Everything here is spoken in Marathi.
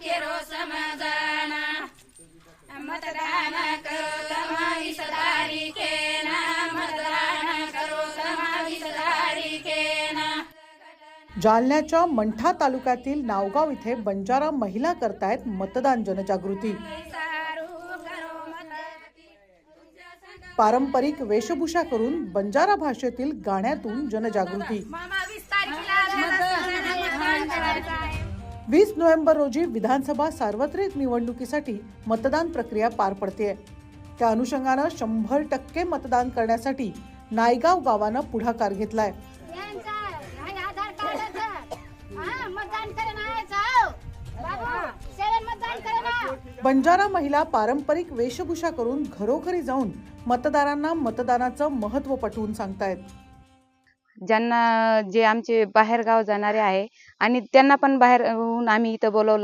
केरो समजाना मतदान करो तमारी सदारी के ना मतदान करो तमारी सदारी के ना। जालन्याच्या मंठा तालुक्यातील नावगाव इथे बंजारा महिला करतायत मतदान जनजागृती। पारंपरिक वेशभूषा करून बंजारा भाषेतील गाण्यातून जनजागृती। 20 नोव्हेंबर रोजी विधानसभा सार्वत्रिक निवडणुकीसाठी मतदान प्रक्रिया पार पडते। त्या अनुषंगाने 100% मतदान करण्यासाठी नायगाव गावाने पुढाकार घेतलाय। बंजारा महिला पारंपरिक वेशभूषा करून घरोघरी जाऊन मतदारांना मतदानाचं महत्त्व पटवून सांगतायत। ज्यांना जे आमचे बाहेर गाव जाणारे आहे आणि त्यांना पण बाहेरहून आम्ही इथं बोलवलं